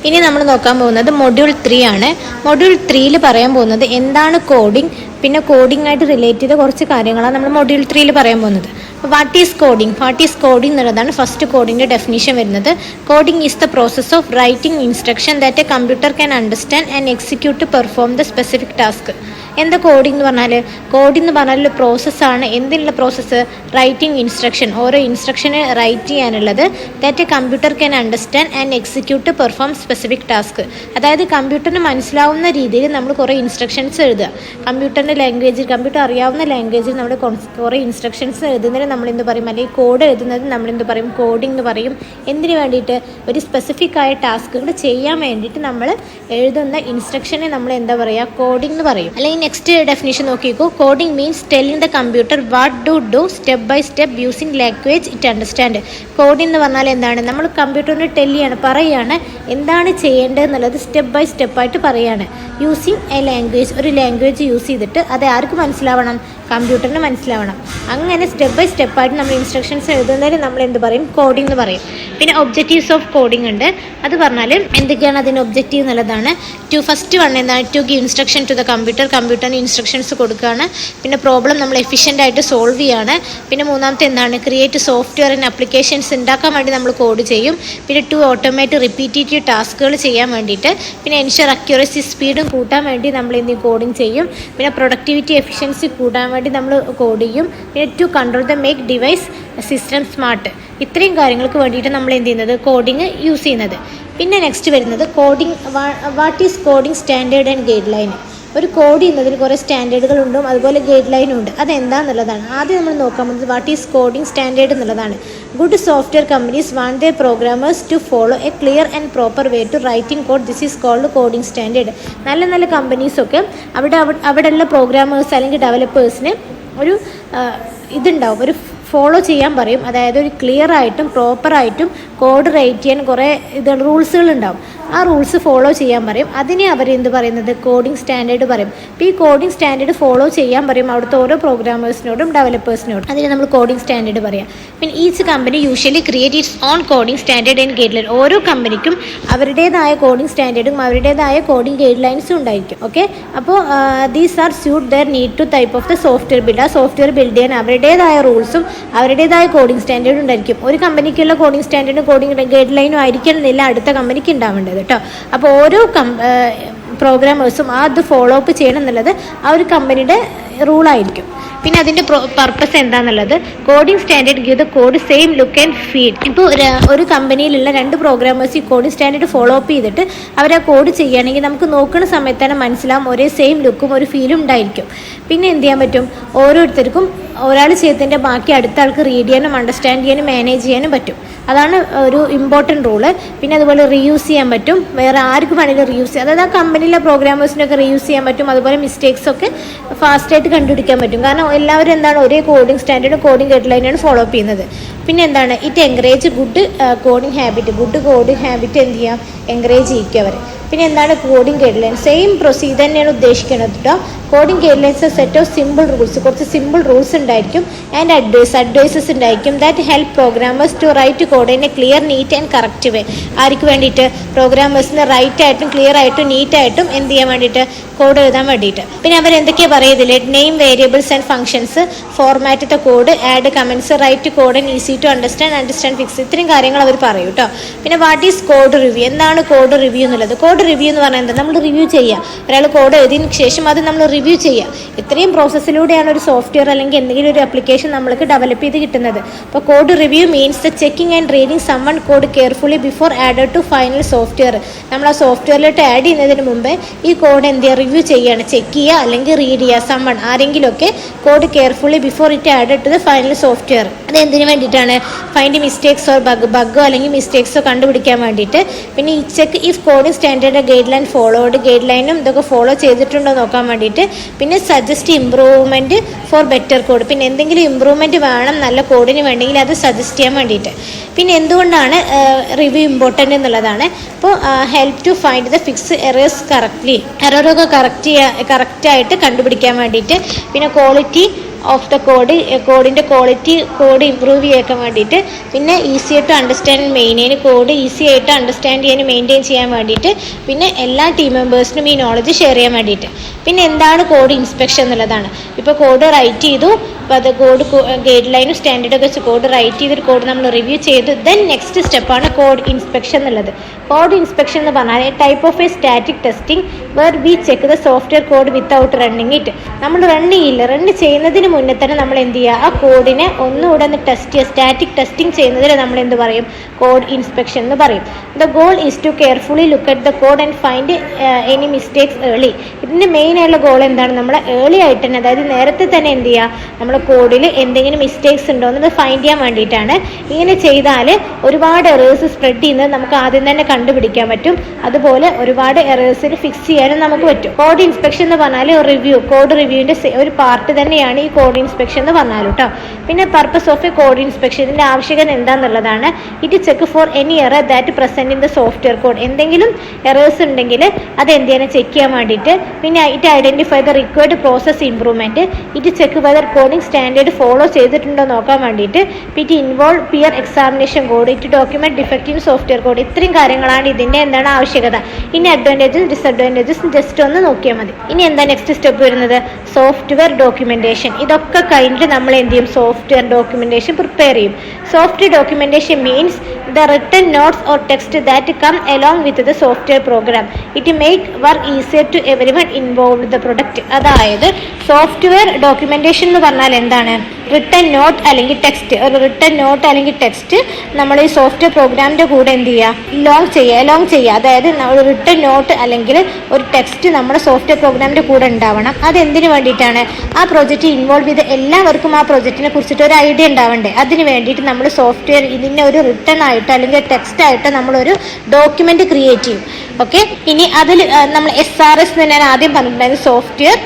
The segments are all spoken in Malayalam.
ഇനി നമ്മൾ നോക്കാൻ പോകുന്നത് മൊഡ്യൂൾ 3 ആണ്. മൊഡ്യൂൾ 3ൽ പറയാൻ പോകുന്നത് എന്താണ് കോഡിംഗ്, പിന്നെ കോഡിംഗ് ആയിട്ട് റിലേറ്റ് ചെയ്ത കുറച്ച് കാര്യങ്ങളാണ് നമ്മൾ മൊഡ്യൂൾ 3ൽ പറയാൻ പോകുന്നത്. വാട്ട് ഈസ് കോഡിംഗ് എന്നുള്ളതാണ് ഫസ്റ്റ് കോഡിങ്ങിന്റെ ഡെഫിനിഷൻ വരുന്നത്. Coding is the process of writing instruction that a computer can understand and execute to perform the specific task. എന്താ കോഡിംഗ് എന്ന് പറഞ്ഞാൽ? കോഡിംഗ് എന്ന് പറഞ്ഞാൽ ഒരു പ്രോസസ്സാണ്. എന്തിനുള്ള പ്രോസസ്സ്? റൈറ്റിംഗ് ഇൻസ്ട്രക്ഷൻ, ഓരോ ഇൻസ്ട്രക്ഷന് റൈറ്റ് ചെയ്യാനുള്ളത്. That a computer can understand and execute perform specific task. അതായത് കമ്പ്യൂട്ടറിന് മനസ്സിലാവുന്ന രീതിയിൽ നമ്മൾ കുറേ ഇൻസ്ട്രക്ഷൻസ് എഴുതുക. കമ്പ്യൂട്ടറിൻ്റെ ലാംഗ്വേജിൽ, കമ്പ്യൂട്ടർ അറിയാവുന്ന ലാംഗ്വേജിൽ നമ്മൾ കുറേ ഇൻസ്ട്രക്ഷൻസ് എഴുതുന്നതിന് നമ്മളെന്ത് പറയും? അല്ലെങ്കിൽ കോഡ് എഴുതുന്നത് നമ്മളെന്ത് പറയും? കോഡിംഗ് എന്ന് പറയും. എന്തിനു വേണ്ടിയിട്ട്? ഒരു സ്പെസിഫിക് ആയ ടാസ്കുകൾ ചെയ്യാൻ വേണ്ടിയിട്ട് നമ്മൾ എഴുതുന്ന ഇൻസ്ട്രക്ഷനെ നമ്മൾ എന്താ പറയുക? കോഡിംഗ് എന്ന് പറയും. അല്ലെങ്കിൽ നെക്സ്റ്റ് ഡെഫിനിഷൻ നോക്കിക്കോ. Coding means telling the computer what to do step by step using language it understand. Coding എന്ന് പറഞ്ഞാൽ എന്താണ്? നമ്മൾ കമ്പ്യൂട്ടറിന് പറയുകയാണ് എന്താണ് ചെയ്യേണ്ടത് എന്നുള്ളത് സ്റ്റെപ്പ് ബൈ സ്റ്റെപ്പായിട്ട് പറയുകയാണ്. യൂസിങ് എ ലാംഗ്വേജ്, ഒരു ലാംഗ്വേജ് യൂസ് ചെയ്തിട്ട് അത് ആർക്ക് മനസ്സിലാവണം? കമ്പ്യൂട്ടറിന് മനസ്സിലാവണം. അങ്ങനെ സ്റ്റെപ്പ് ബൈ സ്റ്റെപ്പായിട്ട് നമ്മൾ ഇൻസ്ട്രക്ഷൻസ് എഴുതുന്നതിന് നമ്മൾ എന്ത് പറയും? കോഡിംഗ് എന്ന് പറയും. പിന്നെ ഒബ്ജക്റ്റീവ്സ് ഓഫ് കോഡിംഗ് ഉണ്ട്. അത് പറഞ്ഞാൽ എന്തൊക്കെയാണ് അതിൻ്റെ ഒബ്ജക്റ്റീവ് എന്നുള്ളതാണ്. ഫസ്റ്റ് വൺ എന്താണ്? To give instruction to the കമ്പ്യൂട്ടറിന് ഇൻസ്ട്രക്ഷൻസ് കൊടുക്കുകയാണ്. പിന്നെ പ്രോബ്ലം നമ്മൾ എഫിഷ്യൻ്റ് ആയിട്ട് സോൾവ് ചെയ്യാണ്. പിന്നെ മൂന്നാമത്തെ എന്താണ്? ക്രിയേറ്റ് സോഫ്റ്റ്വെയർ ആൻഡ് ആപ്ലിക്കേഷൻസ് ഉണ്ടാക്കാൻ വേണ്ടി നമ്മൾ കോഡ് ചെയ്യും. പിന്നെ ടു ഓട്ടോമേറ്റ് റിപ്പീറ്റേറ്റീവ് ടാസ്കുകൾ ചെയ്യാൻ വേണ്ടിയിട്ട്. പിന്നെ എൻഷുർ അക്യുറസി, സ്പീഡും കൂട്ടാൻ വേണ്ടി നമ്മൾ എന്ത് കോഡിങ് ചെയ്യും. പിന്നെ പ്രൊഡക്ടിവിറ്റി, എഫിഷ്യൻസി കൂട്ടാൻ വേണ്ടി നമ്മൾ കോഡ് ചെയ്യും. പിന്നെ to control the make device system smart. ഇത്രയും കാര്യങ്ങൾക്ക് വേണ്ടിയിട്ട് നമ്മൾ എന്ത് ചെയ്യുന്നത്? കോഡിങ് യൂസ് ചെയ്യുന്നത്. പിന്നെ നെക്സ്റ്റ് വരുന്നത് coding. What is coding standard and guide line. ഒരു കോഡ് ചെയ്യുന്നതിന് കുറേ സ്റ്റാൻഡേർഡുകളുണ്ടും അതുപോലെ ഗൈഡ് ലൈനും ഉണ്ട്. അതെന്താണെന്നുള്ളതാണ് ആദ്യം നമ്മൾ നോക്കാൻ പോകുന്നത്. വാട്ട് ഈസ് കോഡിംഗ് സ്റ്റാൻഡേർഡ് എന്നുള്ളതാണ്. Good software companies want their programmers to follow a clear and proper way to writing code. This is called coding standard. നല്ല കമ്പനീസൊക്കെ അവിടെയുള്ള പ്രോഗ്രാമേഴ്സ് അല്ലെങ്കിൽ ഡെവലപ്പേഴ്സിന് ഒരു ഇതുണ്ടാവും, ഒരു ഫോളോ ചെയ്യാൻ പറയും. അതായത് ഒരു ക്ലിയർ ആയിട്ടും പ്രോപ്പറായിട്ടും കോഡ് റൈറ്റ് ചെയ്യാൻ കുറേ റൂൾസുകളുണ്ടാവും. ആ റൂൾസ് ഫോളോ ചെയ്യാൻ പറയും. അതിനെ അവരെന്ത് പറയുന്നത്? കോഡിംഗ് സ്റ്റാൻഡേർഡ് പറയും. അപ്പോൾ ഈ കോഡിംഗ് സ്റ്റാൻഡേർഡ് ഫോളോ ചെയ്യാൻ പറയും അവിടുത്തെ ഓരോ പ്രോഗ്രാമേഴ്സിനോടും ഡെവലപ്പേഴ്സിനോടും. അതിനെ നമ്മൾ കോഡിംഗ് സ്റ്റാൻഡേർഡ് പറയാം. പിന്നെ each company usually create it's on coding standard and guide line. ഓരോ കമ്പനിക്കും അവരുടേതായ കോഡിംഗ് സ്റ്റാൻഡേർഡും അവരുടേതായ കോഡിംഗ് ഗൈഡ് ലൈൻസും ഉണ്ടായിരിക്കും. ഓക്കെ, അപ്പോൾ these are suit their need to type of the software build. ആ സോഫ്റ്റ്വെയർ ബിൽഡ് ചെയ്യാൻ അവരുടേതായ റൂൾസും അവരുടേതായ കോഡിംഗ് സ്റ്റാൻഡേർഡും ഉണ്ടായിരിക്കും. ഒരു കമ്പനിക്കുള്ള കോഡിംഗ് സ്റ്റാൻഡേർഡും കോഡിംഗ് ഗൈഡ് ലൈനും ആയിരിക്കണമെന്നില്ല അടുത്ത കമ്പനിക്ക് ഉണ്ടാവേണ്ടത് കേട്ടോ. അപ്പോൾ ഓരോ പ്രോഗ്രാമേഴ്സും അത് ഫോളോ അപ്പ് ചെയ്യണം എന്നുള്ളത് ആ ഒരു കമ്പനിയുടെ റൂളായിരിക്കും. പിന്നെ അതിൻ്റെ പർപ്പസ് എന്താണെന്നുള്ളത്, coding standard give the code same look and feel. ഇപ്പോൾ ഒരു കമ്പനിയിലുള്ള രണ്ട് പ്രോഗ്രാമേഴ്സ് ഈ കോഡിംഗ് സ്റ്റാൻഡേർഡ് ഫോളോ അപ്പ് ചെയ്തിട്ട് അവർ ആ കോഡ് ചെയ്യുകയാണെങ്കിൽ നമുക്ക് നോക്കുന്ന സമയത്ത് തന്നെ മനസ്സിലാവും ഒരേ സെയിം ലുക്കും ഒരു ഫീലും ഉണ്ടായിരിക്കും. പിന്നെ എന്ത് ചെയ്യാൻ പറ്റും? ഓരോരുത്തർക്കും ഒരാൾ ചെയ്തതിൻ്റെ ബാക്കി അടുത്ത ആൾക്ക് റീഡ് ചെയ്യാനും അണ്ടർസ്റ്റാൻഡ് ചെയ്യാനും മാനേജ് ചെയ്യാനും പറ്റും. അതാണ് ഒരു ഇമ്പോർട്ടൻറ്റ് റൂള്. പിന്നെ അതുപോലെ റീയൂസ് ചെയ്യാൻ പറ്റും. വേറെ ആർക്ക് വേണമെങ്കിലും റീയൂസ് ചെയ്യാം. അതായത് ആ കമ്പനിയിലെ പ്രോഗ്രാമേഴ്സിനൊക്കെ റീയൂസ് ചെയ്യാൻ പറ്റും. അതുപോലെ മിസ്റ്റേക്സൊക്കെ ഫാസ്റ്റായിട്ട് കണ്ടുപിടിക്കാൻ പറ്റും. കാരണം എല്ലാവരും എന്താണ് ഒരേ കോഡിംഗ് സ്റ്റാൻഡേർഡ് കോഡിംഗ് ഗൈഡ് ലൈനാണ് ഫോളോ അപ്പ് ചെയ്യുന്നത്. പിന്നെ എന്താണ്? It encourage good coding habit. Good coding habit എന്ത് ചെയ്യാം? എൻകറേജ് ചെയ്യിക്കുക അവർ. പിന്നെ എന്താണ് coding guideline? Same procedure തന്നെയാണ് ഉദ്ദേശിക്കുന്നത് കേട്ടോ. Coding guidelines set of simple rules. കുറച്ച് സിമ്പിൾ റൂൾസ് ഉണ്ടായിരിക്കും. ആൻഡ് അഡ്വൈസസ് ഉണ്ടായിരിക്കും. That help programmers to write code in a clear, neat and correct way. ആർക്ക് വേണ്ടിയിട്ട്? പ്രോഗ്രാമേഴ്സിന് റൈറ്റ് ആയിട്ടും ക്ലിയർ ആയിട്ടും നീറ്റായിട്ടും എന്ത് ചെയ്യാൻ വേണ്ടിയിട്ട്? കോഡ് എഴുതാൻ വേണ്ടിയിട്ട്. പിന്നെ അവർ എന്തൊക്കെയാണ് പറയുന്നില്ല? Name variables and functions, format the code, add comments, write code and easy to understand fix. ഇത്രയും കാര്യങ്ങൾ അവർ പറയും കേട്ടോ. പിന്നെ വാട്ട് ഈസ് കോഡ് റിവ്യൂ? എന്താണ് കോഡ് റിവ്യൂ എന്നുള്ളത്? കോഡ് റിവ്യൂ എന്ന് പറഞ്ഞാൽ എന്താ? നമ്മൾ റിവ്യൂ ചെയ്യുക. ഒരാൾ കോഡ് എഴുതിയതിന് ശേഷം അത് നമ്മൾ റിവ്യൂ ചെയ്യുക. ഇത്രയും പ്രോസസ്സിലൂടെയാണ് ഒരു സോഫ്റ്റ്വെയർ അല്ലെങ്കിൽ എന്തെങ്കിലും ഒരു ആപ്ലിക്കേഷൻ നമ്മൾക്ക് ഡെവലപ്പ് ചെയ്ത് കിട്ടുന്നത്. അപ്പോൾ code review means the checking and reading someone code carefully before added to final software. നമ്മൾ ആ സോഫ്റ്റ്വെയറിലോട്ട് ആഡ് ചെയ്യുന്നതിന് മുമ്പേ ഈ കോഡ് എന്ത് ചെയ്യുക? റിവ്യൂ ചെയ്യുകയാണ്. ചെക്ക് ചെയ്യുക അല്ലെങ്കിൽ റീഡ് ചെയ്യുക. സമ്മൺ ആരെങ്കിലുമൊക്കെ code carefully before it added to the final software. അത് എന്തിനു വേണ്ടിയിട്ടാണ്? ഫൈൻഡ് മിസ്റ്റേക്സ് ഓർ ബഗ്ഗോ അല്ലെങ്കിൽ മിസ്റ്റേക്സോ കണ്ടുപിടിക്കാൻ വേണ്ടിയിട്ട്. പിന്നെ ഈ check if coding standard guide line followed, guide ലൈനും ഇതൊക്കെ ഫോളോ ചെയ്തിട്ടുണ്ടോ നോക്കാൻ വേണ്ടിയിട്ട്. പിന്നെ suggest improvement four better code. പിന്നെ എന്തെങ്കിലും ഇമ്പ്രൂവ്മെൻറ്റ് വേണം നല്ല കോഡിന് വേണമെങ്കിൽ അത് സജസ്റ്റ് ചെയ്യാൻ വേണ്ടിയിട്ട്. പിന്നെ എന്തുകൊണ്ടാണ് റിവ്യൂ ഇമ്പോർട്ടൻ്റ് എന്നുള്ളതാണ്. അപ്പോൾ help to find the fix errors correctly. എററൊക്കെ കറക്റ്റായിട്ട് കണ്ടുപിടിക്കാൻ വേണ്ടിയിട്ട്. പിന്നെ ക്വാളിറ്റി ഓഫ് ദ കോഡിൻ്റെ ക്വാളിറ്റി കോഡ് ഇമ്പ്രൂവ് ചെയ്യാൻ വേണ്ടിയിട്ട്, പിന്നെ ഈസി ആയിട്ട് അണ്ടർസ്റ്റാൻഡ് കോഡ് ഈസി ആയിട്ട് അണ്ടർസ്റ്റാൻഡ് ചെയ്യാൻ മെയിൻറ്റെയിൻ ചെയ്യാൻ വേണ്ടിയിട്ട്, പിന്നെ എല്ലാ ടീം മെമ്പേഴ്സിനും ഈ നോളജ് ഷെയർ ചെയ്യാൻ വേണ്ടിയിട്ട്. പിന്നെ എന്താണ് കോഡ് ഇൻസ്പെക്ഷൻ എന്നുള്ളതാണ്. ഇപ്പോൾ കോഡ് റൈറ്റ് ചെയ്തു, അപ്പോൾ അത് കോഡ് ഗൈഡ് ലൈനും സ്റ്റാൻഡേർഡൊക്കെ വെച്ച് കോഡ് റൈറ്റ് ചെയ്തൊരു കോഡ് നമ്മൾ റിവ്യൂ ചെയ്തു. ദെൻ നെക്സ്റ്റ് സ്റ്റെപ്പാണ് കോഡ് ഇൻസ്പെക്ഷൻ എന്നുള്ളത്. കോഡ് ഇൻസ്പെക്ഷൻ എന്ന് പറഞ്ഞാൽ type of a static testing where we check the software code without running it. നമ്മൾ റൺ ചെയ്യുന്നതിന് മുന്നേ തന്നെ നമ്മൾ എന്ത് ചെയ്യുക, ആ കോഡിനെ ഒന്നുകൂടെ ഒന്ന് ടെസ്റ്റ് ചെയ്യുക. സ്റ്റാറ്റിക് ടെസ്റ്റിംഗ് ചെയ്യുന്നതിന് നമ്മൾ എന്ത് പറയും, കോഡ് ഇൻസ്പെക്ഷൻ എന്ന് പറയും. The goal is to carefully look at the code and find any mistakes early. ഇതിൻ്റെ മെയിൻ ആയിട്ടുള്ള ഗോൾ എന്താണ്, നമ്മൾ ഏർലി ആയിട്ട് തന്നെ, അതായത് നേരത്തെ തന്നെ എന്ത് ചെയ്യുക, നമ്മുടെ കോഡിൽ എന്തെങ്കിലും മിസ്റ്റേക്സ് ഉണ്ടോ എന്നത് ഫൈൻഡ് ചെയ്യാൻ വേണ്ടിയിട്ടാണ്. ഇങ്ങനെ ചെയ്താൽ ഒരുപാട് എറേഴ്സ് സ്പ്രെഡ് ചെയ്യുന്നത് നമുക്ക് ആദ്യം തന്നെ കണ്ടുപിടിക്കാൻ പറ്റും. അതുപോലെ ഒരുപാട് എറേഴ്സിന് ഫിക്സ് ചെയ്യാനും നമുക്ക് പറ്റും. കോഡ് ഇൻസ്പെക്ഷൻ എന്ന് പറഞ്ഞാൽ കോഡ് റിവ്യൂവിൻ്റെ ഒരു പാർട്ട് തന്നെയാണ് ഈ കോഡ് ഇൻസ്പെക്ഷൻ എന്ന് പറഞ്ഞാൽ കേട്ടോ. പിന്നെ purpose of a code inspection, ഇതിൻ്റെ ആവശ്യകത എന്താണെന്നുള്ളതാണ്. It check for any error that present in the software code. എന്തെങ്കിലും എറേഴ്സ് ഉണ്ടെങ്കിൽ അത് എന്ത് ചെയ്യാൻ ചെക്ക് ചെയ്യാൻ വേണ്ടിയിട്ട്. പിന്നെ it identify the required process improvement. It check whether coding standard follow ചെയ്തിട്ടുണ്ടോ നോക്കാൻ വേണ്ടിയിട്ട്. It involve peer examination code. It document defect in software code. ഇത്രയും കാര്യങ്ങളാണ് ഇതിൻ്റെ എന്താണ് ആവശ്യകത. ഇനി അഡ്വാൻറ്റേജസ് ഡിസഡ്വാൻറ്റേജസ് ജസ്റ്റ് ഒന്ന് നോക്കിയാൽ മതി. ഇനി എന്താ നെക്സ്റ്റ് സ്റ്റെപ്പ് വരുന്നത്, സോഫ്റ്റ്വെയർ ഡോക്യുമെന്റേഷൻ. ഇതൊക്കെ കഴിഞ്ഞിട്ട് നമ്മൾ എന്ത് ചെയ്യും, സോഫ്റ്റ്വെയർ ഡോക്യുമെന്റേഷൻ പ്രിപ്പയർ ചെയ്യും. Software documentation means the written notes or text that come along with the software program. It make work easier to everyone involved in the product. അതായത് സോഫ്റ്റ്വെയർ ഡോക്യുമെന്റേഷൻ എന്ന് പറഞ്ഞാൽ എന്താണ്, റിട്ടൺ നോട്ട് അല്ലെങ്കിൽ ടെക്സ്റ്റ്. ഒരു റിട്ടൺ നോട്ട് അല്ലെങ്കിൽ ടെക്സ്റ്റ് നമ്മൾ ഈ സോഫ്റ്റ്വെയർ പ്രോഗ്രാമിൻ്റെ കൂടെ എന്ത് ചെയ്യുക, എലോങ് ചെയ്യുക. അതായത് ഒരു റിട്ടൺ നോട്ട് അല്ലെങ്കിൽ ഒരു ടെക്സ്റ്റ് നമ്മുടെ സോഫ്റ്റ്വെയർ പ്രോഗ്രാമിൻ്റെ കൂടെ ഉണ്ടാവണം. അതെന്തിനു വേണ്ടിയിട്ടാണ്, ആ പ്രോജക്റ്റ് ഇൻവോൾവ് ചെയ്ത് എല്ലാവർക്കും ആ പ്രോജക്റ്റിനെ കുറിച്ചിട്ട് ഒരു ഐഡിയ ഉണ്ടാവണ്ടേ. അതിന് വേണ്ടിയിട്ട് നമ്മൾ സോഫ്റ്റ്വെയർ ഇതിനെ ഒരു റിട്ടൺ ആയിട്ട് അല്ലെങ്കിൽ ടെക്സ്റ്റ് ആയിട്ട് നമ്മളൊരു ഡോക്യുമെന്റ് ക്രിയേറ്റ് ചെയ്യും. ഓക്കെ, ഇനി അതിൽ നമ്മൾ SRS എന്ന് ഞാൻ ആദ്യം പറഞ്ഞിട്ടുണ്ടായിരുന്നു, സോഫ്റ്റ്വെയർ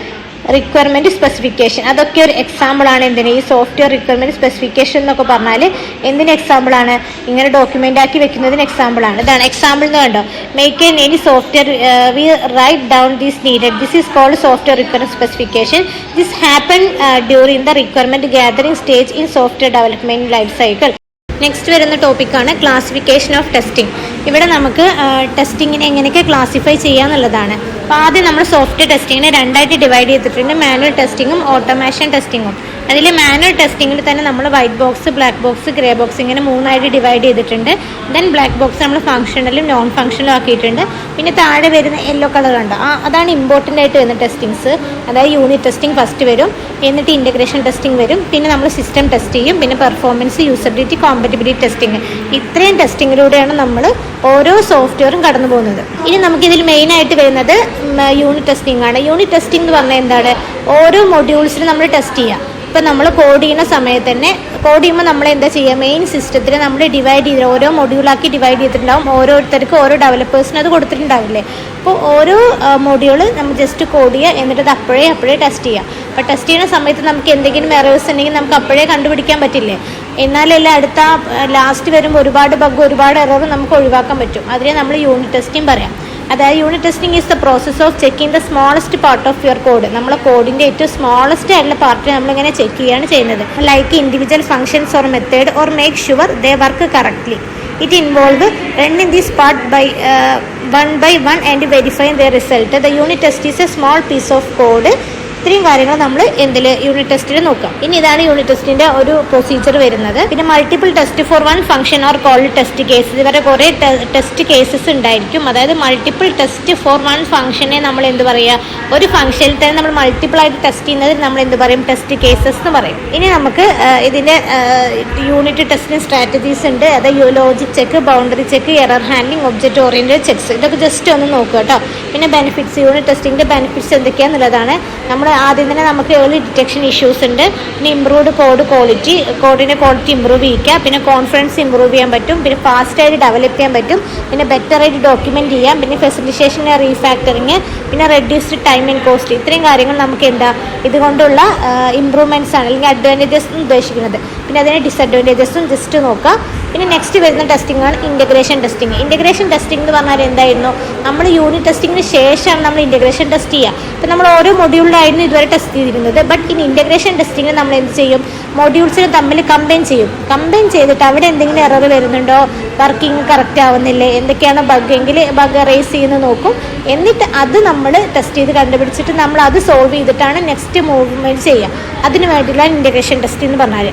റിക്വയർമെന്റ് സ്പെസിഫിക്കേഷൻ. അതൊക്കെ ഒരു എക്സാമ്പിളാണ് എന്തിന്, ഈ സോഫ്റ്റ്വെയർ റിക്വയർമെന്റ് സ്പെസിഫിക്കേഷൻ എന്നൊക്കെ പറഞ്ഞാൽ എന്തിന് എക്സാമ്പിളാണ്, ഇങ്ങനെ ഡോക്യുമെന്റ് ആക്കി വെക്കുന്നതിന് എക്സാമ്പിളാണ്. ഇതാണ് എക്സാമ്പിൾ എന്ന് കണ്ടോ, make any software we write down this needed. This is called software requirement specification. This happen during the requirement gathering stage in software development life cycle. Next വരുന്ന ടോപ്പിക്കാണ് ക്ലാസിഫിക്കേഷൻ ഓഫ് ടെസ്റ്റിംഗ്. ഇവിടെ നമുക്ക് ടെസ്റ്റിങ്ങിനെ എങ്ങനെയൊക്കെ ക്ലാസിഫൈ ചെയ്യാന്നുള്ളതാണ്. അപ്പോൾ ആദ്യം നമ്മൾ സോഫ്റ്റ്വെയർ ടെസ്റ്റിങ്ങിനെ രണ്ടായിട്ട് ഡിവൈഡ് ചെയ്തിട്ടുണ്ട്, മാനുവൽ ടെസ്റ്റിങ്ങും ഓട്ടോമേഷൻ ടെസ്റ്റിങ്ങും. അതിൽ മാനുവൽ ടെസ്റ്റിങ്ങിൽ തന്നെ നമ്മൾ white box, black box, grey box ഇങ്ങനെ മൂന്നായിട്ട് ഡിവൈഡ് ചെയ്തിട്ടുണ്ട്. ദെൻ ബ്ലാക്ക് ബോക്സ് നമ്മൾ ഫംഗ്ഷണലും നോൺ ഫംഗ്ഷണലും ആക്കിയിട്ടുണ്ട്. പിന്നെ താഴെ വരുന്ന യെല്ലോ കളർ കണ്ടോ, അതാണ് ഇമ്പോർട്ടൻ്റ് ആയിട്ട് വരുന്ന ടെസ്റ്റിങ്സ്. അതായത് യൂണിറ്റ് ടെസ്റ്റിംഗ് ഫസ്റ്റ് വരും, എന്നിട്ട് ഇൻ്റഗ്രേഷൻ ടെസ്റ്റിംഗ് വരും, പിന്നെ നമ്മൾ സിസ്റ്റം ടെസ്റ്റ് ചെയ്യും, പിന്നെ പെർഫോമൻസ്, യൂസബിലിറ്റി, കോമ്പറ്റബിലിറ്റി ടെസ്റ്റിംഗ്. ഇത്രയും ടെസ്റ്റിങ്ങിലൂടെയാണ് നമ്മൾ ഓരോ സോഫ്റ്റ്വെയറും കടന്നു പോകുന്നത്. ഇനി നമുക്കിതിൽ മെയിനായിട്ട് വരുന്നത് യൂണിറ്റ് ടെസ്റ്റിംഗ് ആണ്. യൂണിറ്റ് ടെസ്റ്റിംഗ് എന്ന് പറഞ്ഞാൽ എന്താണ്, ഓരോ മൊഡ്യൂൾസിനും നമ്മൾ ടെസ്റ്റ് ചെയ്യുക. ഇപ്പം നമ്മൾ കോഡ് ചെയ്യുന്ന സമയത്ത് തന്നെ കോഡ് ചെയ്യുമ്പോൾ നമ്മൾ എന്താ ചെയ്യുക, മെയിൻ സിസ്റ്റത്തിൽ നമ്മൾ ഡിവൈഡ് ചെയ്ത് ഓരോ മൊഡ്യൂളാക്കി ഡിവൈഡ് ചെയ്തിട്ടുണ്ടാവും. ഓരോരുത്തർക്കും ഓരോ ഡെവലപ്പേഴ്സിന് അത് കൊടുത്തിട്ടുണ്ടാവില്ലേ. അപ്പോൾ ഓരോ മൊഡ്യൂൾ നമ്മൾ ജസ്റ്റ് കോഡ് ചെയ്യുക, എന്നിട്ട് അത് അപ്പോഴേ ടെസ്റ്റ് ചെയ്യുക. അപ്പോൾ ടെസ്റ്റ് ചെയ്യുന്ന സമയത്ത് നമുക്ക് എന്തെങ്കിലും എറേഴ്സ് ഉണ്ടെങ്കിൽ നമുക്ക് അപ്പോഴേ കണ്ടുപിടിക്കാൻ പറ്റില്ലേ. എന്നാലല്ലേ അടുത്ത ലാസ്റ്റ് വരുമ്പോൾ ഒരുപാട് ബഗ്, ഒരുപാട് എറർ നമുക്ക് ഒഴിവാക്കാൻ പറ്റും. അതിനെ നമ്മൾ യൂണിറ്റ് ടെസ്റ്റിംഗ് പറയാം. അതായത് unit testing is the process of checking the smallest part of your code. നമ്മളെ കോഡിൻ്റെ ഏറ്റവും സ്മോളസ്റ്റ് ആയിട്ടുള്ള പാർട്ട് നമ്മളിങ്ങനെ ചെക്ക് ചെയ്യുകയാണ് ചെയ്യുന്നത്. Like individual functions or method or make sure they work correctly. It involve running this part one by one and verifying their result. The unit test is a small piece of code. ഇത്രയും കാര്യങ്ങൾ നമ്മൾ യൂണിറ്റ് ടെസ്റ്റിൽ നോക്കാം. ഇനി ഇതാണ് യൂണിറ്റ് ടെസ്റ്റിന്റെ ഒരു പ്രൊസീജിയർ വരുന്നത്. പിന്നെ multiple test for one function or called test cases. ഇവരെ കുറേ ടെസ്റ്റ് കേസസ് ഉണ്ടായിരിക്കും. അതായത് മൾട്ടിപ്പിൾ ടെസ്റ്റ് ഫോർ വൺ ഫംഗ്ഷനെ നമ്മൾ എന്ത് പറയുക, ഒരു ഫംഗ്ഷനിൽ തന്നെ നമ്മൾ മൾട്ടിപ്പിൾ ആയിട്ട് ടെസ്റ്റ് ചെയ്യുന്നത് നമ്മൾ എന്ത് പറയും, ടെസ്റ്റ് കേസസ് എന്ന് പറയും. ഇനി നമുക്ക് ഇതിന്റെ യൂണിറ്റ് ടെസ്റ്റിന് സ്ട്രാറ്റജീസ് ഉണ്ട്. അത് logic check, boundary check, error handling, object oriented checks. ഇതൊക്കെ ജസ്റ്റ് ഒന്ന് നോക്കുക കേട്ടോ. പിന്നെ ബെനിഫിറ്റ്സ്, യൂണിറ്റ് ടെസ്റ്റിംഗിന്റെ ബെനിഫിറ്റ്സ് എന്തൊക്കെയാണെന്നുള്ളതാണ്. നമ്മൾ ആദ്യം തന്നെ നമുക്ക് ഏർലി ഡിറ്റക്ഷൻ ഇഷ്യൂസ് ഉണ്ട്. പിന്നെ ഇംപ്രൂവ്ഡ് കോഡിൻ്റെ ക്വാളിറ്റി ഇമ്പ്രൂവ് ചെയ്യിക്കുക. പിന്നെ കോൺഫിഡൻസ് ഇമ്പ്രൂവ് ചെയ്യാൻ പറ്റും. പിന്നെ ഫാസ്റ്റായിട്ട് ഡെവലപ്പ് ചെയ്യാൻ പറ്റും. പിന്നെ ബെറ്ററായിട്ട് ഡോക്യുമെൻറ്റ് ചെയ്യാം. പിന്നെ ഫെസിലിറ്റേഷൻ, റീഫാക്ടറിങ്, പിന്നെ റെഡ്യൂസ്ഡ് ടൈം ആൻഡ് കോസ്റ്റ്. ഇത്രയും കാര്യങ്ങൾ നമുക്ക് ഇതുകൊണ്ടുള്ള ഇമ്പ്രൂവ്മെൻറ്റ്സ് ആണ് അല്ലെങ്കിൽ അഡ്വാൻറ്റേജസ് ഉദ്ദേശിക്കുന്നത്. പിന്നെ അതിൻ്റെ ഡിസഡ്വാൻറ്റേജസും ജസ്റ്റ് നോക്കുക. പിന്നെ നെക്സ്റ്റ് വരുന്ന ടെസ്റ്റിംഗ് ആണ് ഇൻ്റഗ്രേഷൻ ടെസ്റ്റിംഗ്. ഇൻ്റഗ്രേഷൻ ടെസ്റ്റിംഗ് എന്ന് പറഞ്ഞാൽ എന്തായിരുന്നു, നമ്മൾ യൂണിറ്റ് ടെസ്റ്റിങ്ങിന് ശേഷമാണ് നമ്മൾ ഇൻ്റഗ്രേഷൻ ടെസ്റ്റ് ചെയ്യുക. അപ്പോൾ നമ്മൾ ഓരോ മൊഡ്യൂളിലായിരുന്നു ഇതുവരെ ടെസ്റ്റ് ചെയ്തിരുന്നത്. ബട്ട് ഇൻ ഇൻ്റഗ്രേഷൻ ടെസ്റ്റിംഗ് നമ്മൾ എന്ത് ചെയ്യും, മൊഡ്യൂൾസിനെ തമ്മിൽ കമ്പൈൻ ചെയ്യും. കമ്പൈൻ ചെയ്തിട്ട് അവിടെ എന്തെങ്കിലും എറർ വരുന്നുണ്ടോ, വർക്കിംഗ് കറക്റ്റ് ആവുന്നില്ലേ, എന്തൊക്കെയാണ് ബഗ് എങ്കിൽ ബഗ് റേസ് ചെയ്യുന്നത് നോക്കും. എന്നിട്ട് അത് നമ്മൾ ടെസ്റ്റ് ചെയ്ത് കണ്ടുപിടിച്ചിട്ട് നമ്മൾ അത് സോൾവ് ചെയ്തിട്ടാണ് നെക്സ്റ്റ് മൂവ്മെൻറ്റ് ചെയ്യുക. അതിന് വേണ്ടിയുള്ള ഇൻ്റഗ്രേഷൻ ടെസ്റ്റ് എന്ന് പറഞ്ഞാൽ,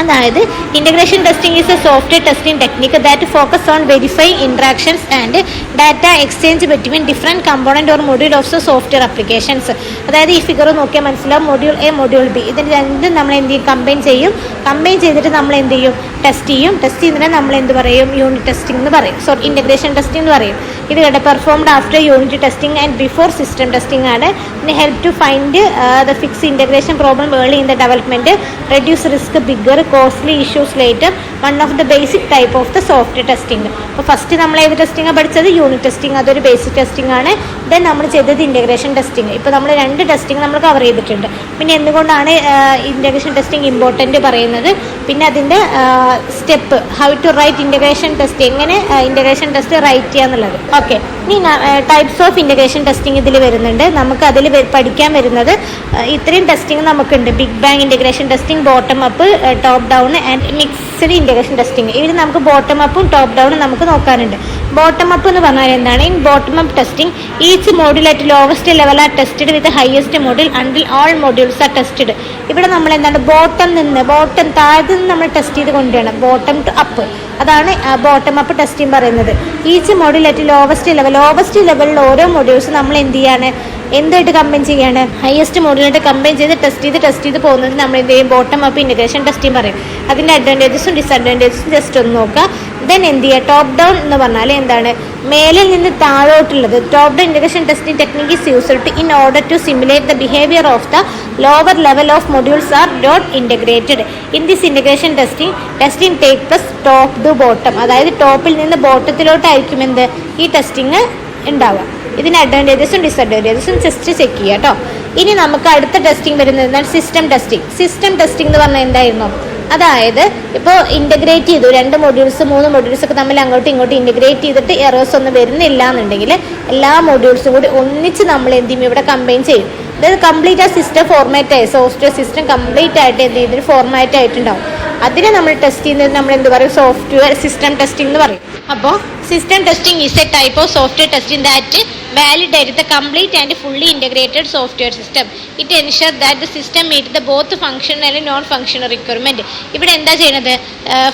അതായത് integration testing is A software testing technique that focus on verifying interactions and data exchange between different component or module of the software applications. അതായത് ഈ ഫിഗർ നോക്കിയാൽ മനസ്സിലാവും, മൊഡ്യൂൾ എ മൊഡ്യൂൾ ബി ഇതിന് രണ്ടും നമ്മൾ എന്ത് ചെയ്യും, കമ്പൈൻ ചെയ്യും. കമ്പൈൻ ചെയ്തിട്ട് നമ്മൾ എന്ത് ചെയ്യും, ടെസ്റ്റ് ചെയ്യും. ടെസ്റ്റ് ചെയ്യുന്നതിനെ നമ്മൾ എന്ത് പറയും, യൂണിറ്റ് ടെസ്റ്റിംഗ് എന്ന് പറയും. സോ ഇൻ്റഗ്രേഷൻ ടെസ്റ്റിംഗ് എന്ന് പറയും. ഇത് കേട്ടോ performed after unit testing and before system testing ആണ്. ഇതിന് help to find the fix integration problem early in the development, reduce risk bigger costly issues later, one of the basic type of the software testing. അപ്പോൾ ഫസ്റ്റ് നമ്മൾ ഏത് ടെസ്റ്റിംഗാണ് പഠിച്ചത്, യൂണിറ്റ് ടെസ്റ്റിംഗ്, അതൊരു ബേസിക് ടെസ്റ്റിംഗ് ആണ്. ദെൻ നമ്മൾ ചെയ്തത് ഇൻ്റഗ്രേഷൻ ടെസ്റ്റിംഗ്. ഇപ്പോൾ നമ്മൾ 2 ടെസ്റ്റിംഗ് നമ്മൾ കവർ ചെയ്തിട്ടുണ്ട്. പിന്നെ എന്തുകൊണ്ടാണ് ഇൻ്റഗ്രേഷൻ ടെസ്റ്റിംഗ് ഇമ്പോർട്ടൻറ്റ് പറയുന്നത്, പിന്നെ അതിൻ്റെ step, how to write integration test, എങ്ങനെ ഇൻ്റഗ്രേഷൻ ടെസ്റ്റ് റൈറ്റ് ചെയ്യുക എന്നുള്ളത്. ഓക്കെ, ഇനി ടൈപ്സ് ഓഫ് ഇൻ്റഗ്രേഷൻ ടെസ്റ്റിംഗ് ഇതിൽ വരുന്നുണ്ട്. നമുക്ക് അതിൽ പഠിക്കാൻ വരുന്നത് ഇത്രയും ടെസ്റ്റിംഗ് നമുക്കുണ്ട്. Big bang integration testing, bottom up, top down and mixed integration testing. ഇതിൽ നമുക്ക് ബോട്ടം അപ്പും ടോപ്പ് ഡൗണും നമുക്ക് നോക്കാനുണ്ട്. ബോട്ടം അപ്പ് എന്ന് പറഞ്ഞാൽ എന്താണ്, in bottom up testing each module at lowest level are tested with highest module until all modules are tested. ഇവിടെ നമ്മൾ എന്താണ്, ബോട്ടം താഴത്ത് നിന്ന് നമ്മൾ ടെസ്റ്റ് ചെയ്ത് കൊണ്ടുവരണം, ബോട്ടം ടു അപ്പ്. അതാണ് ബോട്ടം അപ്പ് ടെസ്റ്റിംഗ് പറയുന്നത്. ഈച്ച് മോഡ്യൂൾ അറ്റ് ലോവസ്റ്റ് ലെവലിൽ ഓരോ മോഡ്യൂൾസ് നമ്മൾ എന്ത് ചെയ്യാണ്, എന്തായിട്ട് കമ്പൈൻ ചെയ്യാണ്, ഹയസ്റ്റ് മോഡ്യൂളായിട്ട് കമ്പൈൻ ചെയ്ത് ടെസ്റ്റ് ചെയ്ത് പോകുന്നത് നമ്മൾ എന്ത് ചെയ്യും, ബോട്ടം അപ്പ് ഇൻ്റഗ്രേഷൻ ടെസ്റ്റിംഗ് പറയും. അതിൻ്റെ അഡ്വാൻറ്റേജസും ഡിസഡ്വാൻറ്റേജസും ജസ്റ്റ് ഒന്ന് നോക്കുക. ദെൻ എന്ത് ചെയ്യുക, ടോപ്പ് ഡൗൺ എന്ന് പറഞ്ഞാൽ എന്താണ്, മേലിൽ നിന്ന് താഴോട്ടുള്ളത്. Top down integration testing technique is used in order to simulate the behaviour of the lower level of modules are not integrated. In this integration testing takes place top to bottom. അതായത് ടോപ്പിൽ നിന്ന് ബോട്ടത്തിലോട്ടായിരിക്കും എന്ത് ഈ ടെസ്റ്റിംഗ് ഉണ്ടാവുക. ഇതിന് അഡ്വാൻറ്റേജസും ഡിസഡ്വാൻറ്റേജസും ജസ്റ്റ് ചെക്ക് ചെയ്യുക കേട്ടോ. ഇനി നമുക്ക് അടുത്ത ടെസ്റ്റിംഗ് വരുന്നത് സിസ്റ്റം ടെസ്റ്റിംഗ്. സിസ്റ്റം ടെസ്റ്റിംഗ് എന്ന് പറഞ്ഞാൽ എന്തായിരുന്നു, അതായത് ഇപ്പോൾ ഇൻ്റഗ്രേറ്റ് ചെയ്തു 2 മോഡ്യൂൾസ് 3 മോഡ്യൂൾസ് ഒക്കെ തമ്മിൽ അങ്ങോട്ടും ഇങ്ങോട്ടും ഇൻ്റഗ്രേറ്റ് ചെയ്തിട്ട് എറേഴ്സ് ഒന്നും വരുന്നില്ല എന്നുണ്ടെങ്കിൽ എല്ലാ മോഡ്യൂൾസും കൂടി ഒന്നിച്ച് നമ്മൾ എന്ത് ചെയ്യും, ഇവിടെ കമ്പൈൻ ചെയ്യും. അതായത് കംപ്ലീറ്റ് ആ സിസ്റ്റം ഫോർമാറ്റ് ആയി, സോഫ്റ്റ്വെയർ സിസ്റ്റം കംപ്ലീറ്റ് ആയിട്ട് എന്ത് ചെയ്തിട്ട് ഫോർമാറ്റ് ആയിട്ടുണ്ടാവും. അതിനെ നമ്മൾ ടെസ്റ്റ് ചെയ്യുന്നത് നമ്മൾ എന്ത് പറയും, സോഫ്റ്റ്വെയർ സിസ്റ്റം ടെസ്റ്റിംഗ് എന്ന് പറയും. അപ്പോൾ system testing is A type of software testing that validate the complete and fully integrated software system. It ensures that the system meets the both functional and non-functional requirement. ഇവിടെ എന്താ ചെയ്യുന്നത്,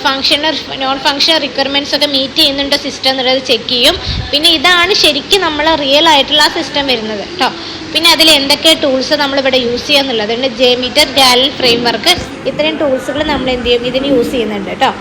ഫങ്ഷണൽ നോൺ ഫങ്ഷണൽ റിക്വയർമെൻറ്റ്സ് ഒക്കെ മീറ്റ് ചെയ്യുന്നുണ്ടോ സിസ്റ്റം എന്നുള്ളത് ചെക്ക് ചെയ്യും. പിന്നെ ഇതാണ് ശരിക്കും നമ്മൾ റിയൽ ആയിട്ടുള്ള ആ സിസ്റ്റം വരുന്നത് കേട്ടോ. പിന്നെ അതിൽ എന്തൊക്കെ ടൂൾസ് നമ്മളിവിടെ യൂസ് ചെയ്യുക എന്നുള്ളതുണ്ട്. JMeter, ഗാലൻ ഫ്രെയിം വർക്ക്, ഇത്രയും ടൂൾസുകൾ നമ്മൾ എന്ത് ചെയ്യും, ഇതിന് യൂസ് ചെയ്യുന്നുണ്ട് കേട്ടോ.